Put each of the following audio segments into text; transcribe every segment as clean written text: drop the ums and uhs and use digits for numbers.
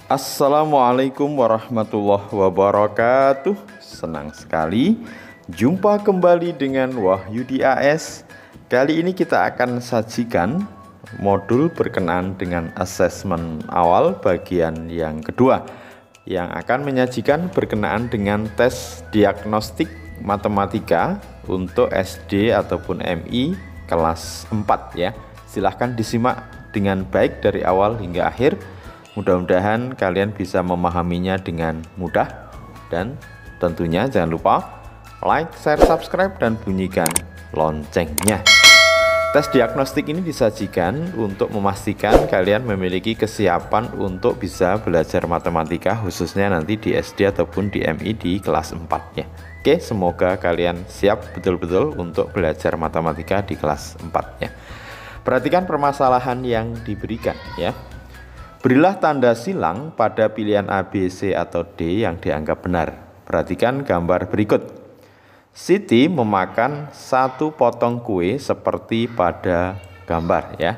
Assalamualaikum warahmatullahi wabarakatuh. Senang sekali jumpa kembali dengan Wahyudi AS. Kali ini kita akan sajikan modul berkenaan dengan asesmen awal bagian yang kedua, yang akan menyajikan berkenaan dengan tes diagnostik matematika untuk SD ataupun MI kelas 4 ya. Silahkan disimak dengan baik dari awal hingga akhir. Mudah-mudahan kalian bisa memahaminya dengan mudah, dan tentunya jangan lupa like, share, subscribe, dan bunyikan loncengnya. Tes diagnostik ini disajikan untuk memastikan kalian memiliki kesiapan untuk bisa belajar matematika, khususnya nanti di SD ataupun di MI di kelas 4 ya. Oke, semoga kalian siap betul-betul untuk belajar matematika di kelas 4 ya. Perhatikan permasalahan yang diberikan ya. Berilah tanda silang pada pilihan A, B, C, atau D yang dianggap benar. Perhatikan gambar berikut. Siti memakan satu potong kue seperti pada gambar ya.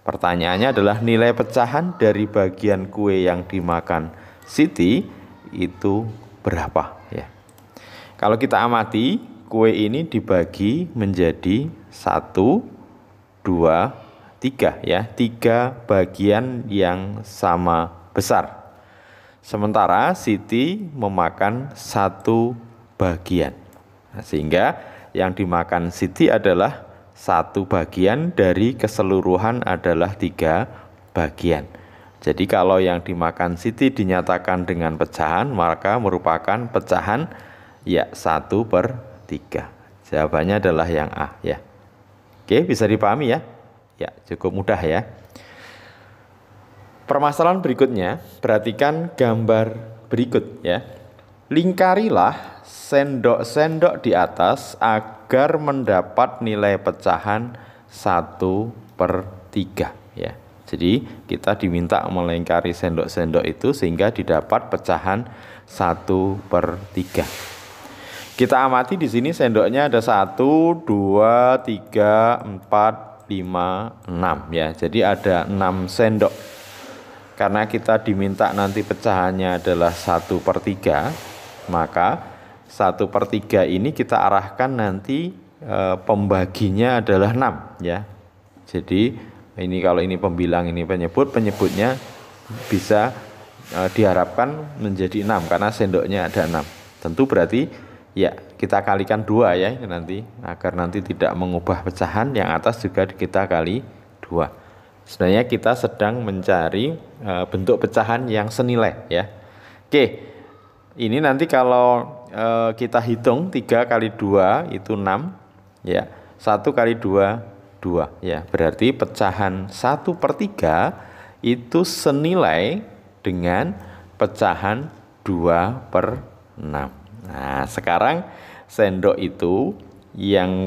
Pertanyaannya adalah nilai pecahan dari bagian kue yang dimakan Siti itu berapa ya. Kalau kita amati, kue ini dibagi menjadi 1, 2, 3 ya, 3 bagian yang sama besar. Sementara Siti memakan satu bagian. Nah, sehingga yang dimakan Siti adalah satu bagian dari keseluruhan adalah 3 bagian. Jadi kalau yang dimakan Siti dinyatakan dengan pecahan, maka merupakan pecahan ya 1/3. Jawabannya adalah yang A ya. Oke, bisa dipahami ya? Ya, cukup mudah ya. Permasalahan berikutnya, perhatikan gambar berikut ya. Lingkarilah sendok-sendok di atas agar mendapat nilai pecahan 1/3 ya. Jadi kita diminta melingkari sendok-sendok itu sehingga didapat pecahan 1/3. Kita amati di sini sendoknya ada 1, 2, 3, 4, 5, 6 ya. Jadi ada 6 sendok. Karena kita diminta nanti pecahannya adalah 1/3, maka 1/3 ini kita arahkan nanti pembaginya adalah 6 ya. Jadi ini kalau ini pembilang, ini penyebut, penyebutnya bisa diharapkan menjadi 6 karena sendoknya ada 6. Tentu berarti ya kita kalikan 2 ya nanti, agar nanti tidak mengubah pecahan. Yang atas juga kita kali 2. Sebenarnya kita sedang mencari bentuk pecahan yang senilai ya. Oke, ini nanti kalau kita hitung 3 kali 2 itu 6 ya. 1 kali 2 2 ya. Berarti pecahan 1/3 itu senilai dengan pecahan 2/6. Nah, sekarang sendok itu yang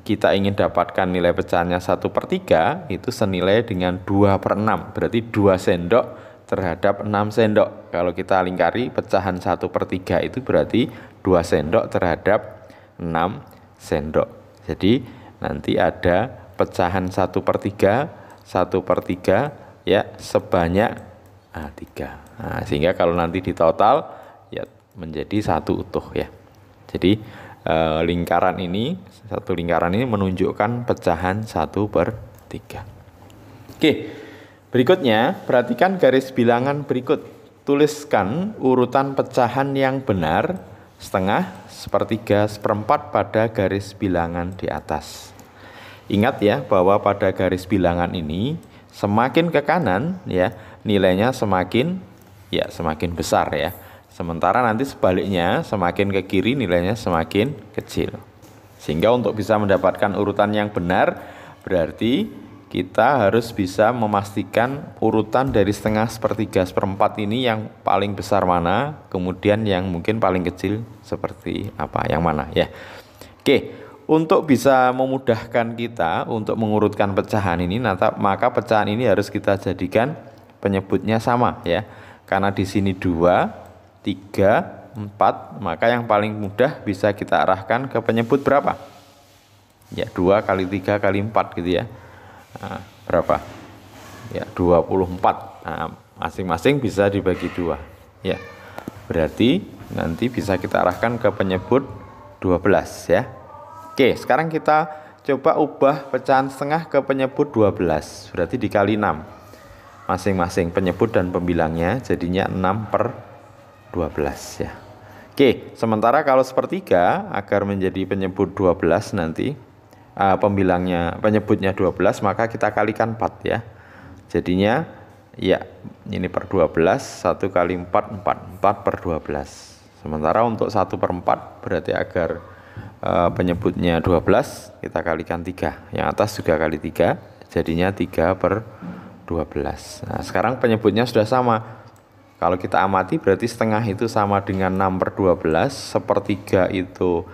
kita ingin dapatkan nilai pecahannya 1/3 itu senilai dengan 2/6. Berarti 2 sendok terhadap 6 sendok. Kalau kita lingkari pecahan 1/3 itu berarti 2 sendok terhadap 6 sendok. Jadi nanti ada pecahan 1/3 ya sebanyak 3. Nah, sehingga kalau nanti di total ya menjadi 1 utuh ya. Jadi satu lingkaran ini menunjukkan pecahan 1/3. Oke, berikutnya perhatikan garis bilangan berikut. Tuliskan urutan pecahan yang benar, setengah, sepertiga, seperempat pada garis bilangan di atas. Ingat ya bahwa pada garis bilangan ini semakin ke kanan ya nilainya semakin besar ya. Sementara nanti sebaliknya semakin ke kiri nilainya semakin kecil. Sehingga untuk bisa mendapatkan urutan yang benar berarti kita harus bisa memastikan urutan dari setengah, sepertiga, seperempat ini yang paling besar mana, kemudian yang mungkin paling kecil seperti apa, yang mana ya. Oke, untuk bisa memudahkan kita untuk mengurutkan pecahan ini, maka pecahan ini harus kita jadikan penyebutnya sama ya. Karena di sini 2, 3, 4, maka yang paling mudah bisa kita arahkan ke penyebut berapa? Ya 2 kali 3 kali 4 gitu ya. Nah, berapa? Ya 24. Nah, masing-masing bisa dibagi 2 ya. Berarti nanti bisa kita arahkan ke penyebut 12 ya. Oke, sekarang kita coba ubah pecahan setengah ke penyebut 12. Berarti dikali 6 masing-masing penyebut dan pembilangnya, jadinya 6/12 ya. Oke, sementara kalau sepertiga agar menjadi penyebut 12 nanti penyebutnya 12, maka kita kalikan 4 ya. Jadinya ya ini per 12, 1 kali 4 4/12. Sementara untuk 1/4 berarti agar penyebutnya 12 kita kalikan 3. Yang atas juga kali 3, jadinya 3/12. Nah, sekarang penyebutnya sudah sama. Kalau kita amati berarti setengah itu sama dengan 6/12, sepertiga itu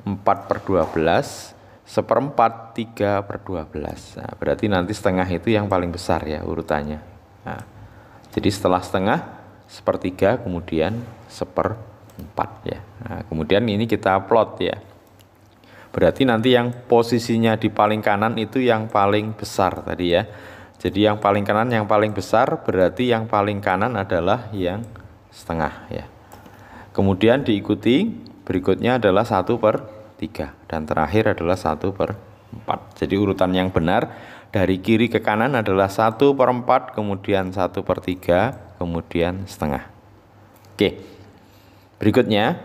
4/12, seperempat 3/12. Nah, berarti nanti setengah itu yang paling besar ya urutannya. Nah, jadi setelah setengah, sepertiga, kemudian seperempat ya. Nah, kemudian ini kita plot ya. Berarti nanti yang posisinya di paling kanan itu yang paling besar tadi ya. Jadi yang paling kanan yang paling besar, berarti yang paling kanan adalah yang setengah ya. Kemudian diikuti berikutnya adalah 1/3 dan terakhir adalah 1/4. Jadi urutan yang benar dari kiri ke kanan adalah 1/4, kemudian 1/3, kemudian setengah. Oke. Berikutnya,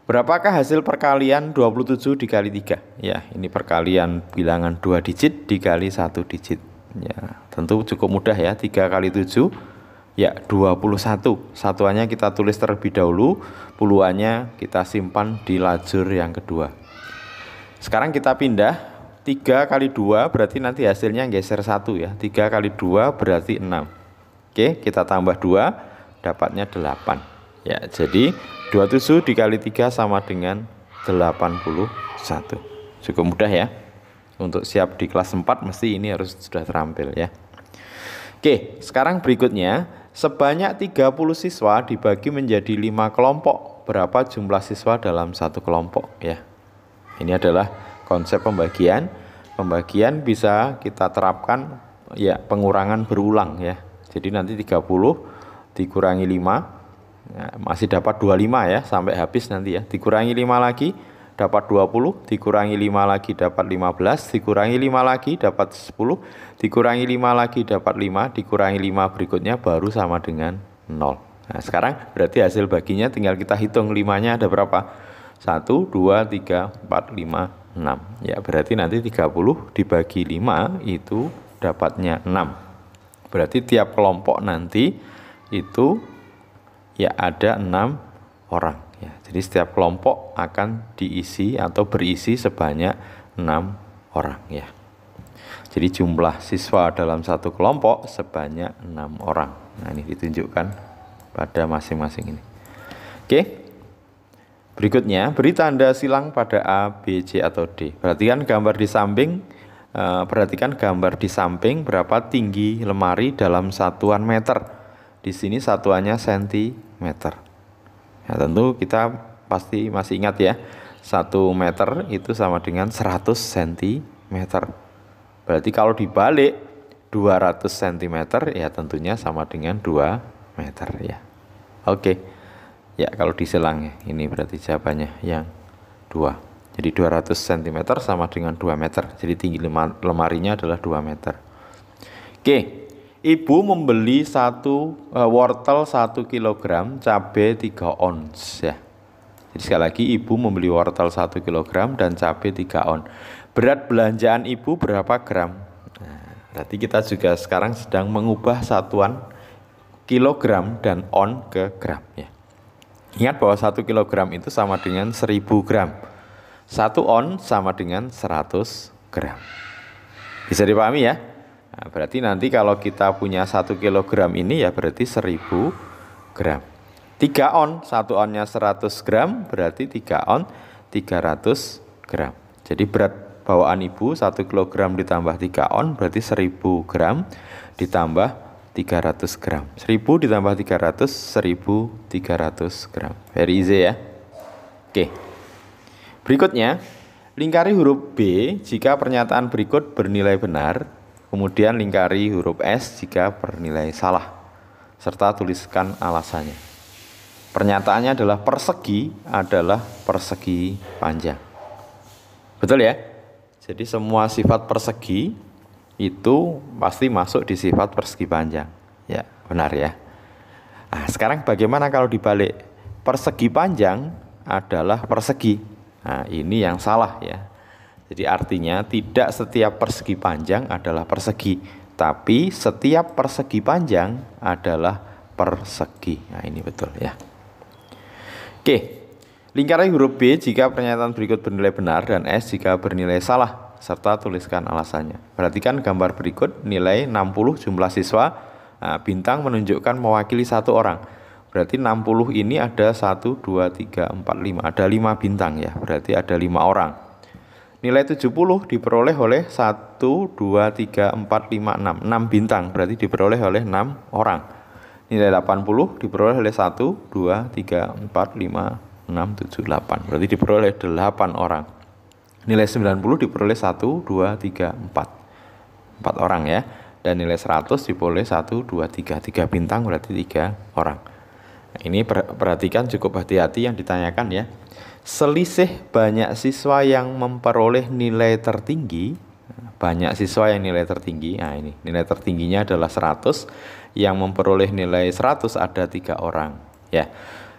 berapakah hasil perkalian 27 dikali 3? Ya, ini perkalian bilangan 2 digit dikali 1 digit. Ya, tentu cukup mudah ya. 3 kali 7 ya 21. Satuannya kita tulis terlebih dahulu, puluhannya kita simpan di lajur yang kedua. Sekarang kita pindah, 3 kali 2 berarti nanti hasilnya geser 1 ya. 3 kali 2 berarti 6. Oke, kita tambah 2, dapatnya 8. Ya, jadi 27 dikali 3 sama dengan 81. Cukup mudah ya. Untuk siap di kelas 4 mesti ini harus sudah terampil ya. Oke, sekarang berikutnya, sebanyak 30 siswa dibagi menjadi 5 kelompok. Berapa jumlah siswa dalam satu kelompok ya? Ini adalah konsep pembagian. Pembagian bisa kita terapkan ya pengurangan berulang ya. Jadi nanti 30 dikurangi 5 ya, masih dapat 25 ya sampai habis nanti ya. Dikurangi 5 lagi dapat 20, dikurangi 5 lagi dapat 15, dikurangi 5 lagi dapat 10, dikurangi 5 lagi dapat 5, dikurangi 5 berikutnya baru sama dengan 0. Nah, sekarang berarti hasil baginya tinggal kita hitung 5-nya ada berapa? 1, 2, 3, 4, 5, 6. Ya, berarti nanti 30 dibagi 5 itu dapatnya 6. Berarti tiap kelompok nanti itu ya ada 6 orang. Ya, jadi setiap kelompok akan diisi atau berisi sebanyak 6 orang ya. Jadi jumlah siswa dalam satu kelompok sebanyak 6 orang. Nah, ini ditunjukkan pada masing-masing ini. Oke. Berikutnya, beri tanda silang pada A, B, C atau D. Perhatikan gambar di samping berapa tinggi lemari dalam satuan meter. Di sini satuannya sentimeter. Ya, tentu kita pasti masih ingat ya, 1 meter itu sama dengan 100 cm. Berarti kalau dibalik 200 cm ya tentunya sama dengan 2 meter ya. Oke. Ya, kalau disilang ya, ini berarti jawabannya yang 2. Jadi 200 cm sama dengan 2 meter. Jadi tinggi lemarinya adalah 2 meter. Oke. Ibu membeli wortel 1 kg, cabai 3 ons ya. Jadi sekali lagi ibu membeli wortel 1 kg dan cabai 3 ons. Berat belanjaan ibu berapa gram? Nah, berarti kita juga sekarang sedang mengubah satuan kilogram dan on ke gram ya. Ingat bahwa 1 kg itu sama dengan 1000 gram. 1 on sama dengan 100 gram. Bisa dipahami ya? Nah, berarti nanti kalau kita punya 1 kg ini ya berarti 1000 gram. 3 on, 1 onnya 100 gram, berarti 3 on 300 gram. Jadi berat bawaan ibu 1 kg ditambah 3 on berarti 1000 gram ditambah 300 gram. 1000 ditambah 300, 1300 gram. Very easy ya. Oke. Berikutnya, lingkari huruf B jika pernyataan berikut bernilai benar. Kemudian lingkari huruf S jika bernilai salah. serta tuliskan alasannya. Pernyataannya adalah persegi panjang. Betul ya? Jadi semua sifat persegi itu pasti masuk di sifat persegi panjang. Ya, benar ya. Nah, sekarang bagaimana kalau dibalik? Persegi panjang adalah persegi. Nah, ini yang salah ya. Jadi artinya tidak setiap persegi panjang adalah persegi, tapi setiap persegi panjang adalah persegi. Nah, ini betul ya. Oke, lingkaran huruf B jika pernyataan berikut bernilai benar dan S jika bernilai salah, serta tuliskan alasannya. Perhatikan gambar berikut, nilai 60 jumlah siswa. Nah, bintang menunjukkan mewakili satu orang. Berarti 60 ini ada 1, 2, 3, 4, 5. Ada 5 bintang ya, berarti ada 5 orang. Nilai 70 diperoleh oleh 1, 2, 3, 4, 5, 6. 6 bintang, berarti diperoleh oleh 6 orang. Nilai 80 diperoleh oleh 1, 2, 3, 4, 5, 6, 7, 8. Berarti diperoleh 8 orang. Nilai 90 diperoleh 1, 2, 3, 4. 4 orang ya. Dan nilai 100 diperoleh 1, 2, 3. 3 bintang berarti 3 orang. Nah, ini perhatikan, cukup hati-hati yang ditanyakan ya. Selisih banyak siswa yang memperoleh nilai tertinggi. Banyak siswa yang nilai tertinggi. Nah, ini nilai tertingginya adalah 100. Yang memperoleh nilai 100 ada 3 orang ya.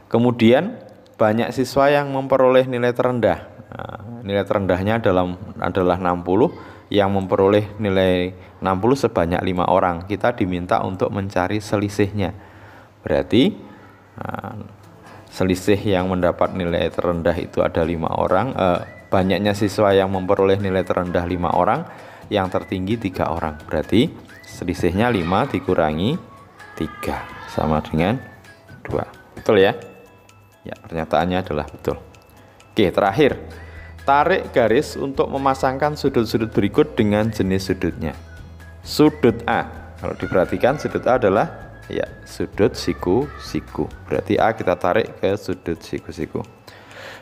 Kemudian banyak siswa yang memperoleh nilai terendah. Nah, nilai terendahnya adalah 60. Yang memperoleh nilai 60 sebanyak 5 orang. Kita diminta untuk mencari selisihnya. Berarti selisih yang mendapat nilai terendah itu ada 5 orang. Banyaknya siswa yang memperoleh nilai terendah 5 orang, yang tertinggi 3 orang. Berarti selisihnya 5 dikurangi 3 sama dengan 2. Betul ya? Ya, pernyataannya adalah betul. Oke, terakhir. Tarik garis untuk memasangkan sudut-sudut berikut dengan jenis sudutnya. Sudut A. Kalau diperhatikan sudut A adalah ya, sudut siku-siku. Berarti A kita tarik ke sudut siku-siku.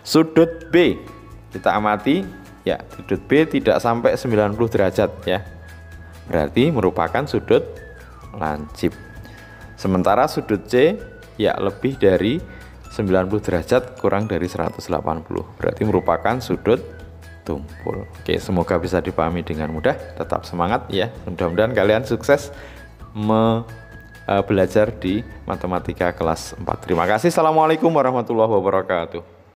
Sudut B kita amati, ya, sudut B tidak sampai 90 derajat ya. Berarti merupakan sudut lancip. Sementara sudut C ya lebih dari 90 derajat kurang dari 180. Berarti merupakan sudut tumpul. Oke, semoga bisa dipahami dengan mudah. Tetap semangat ya. Mudah-mudahan kalian sukses belajar di matematika kelas 4. Terima kasih. Assalamualaikum warahmatullahi wabarakatuh.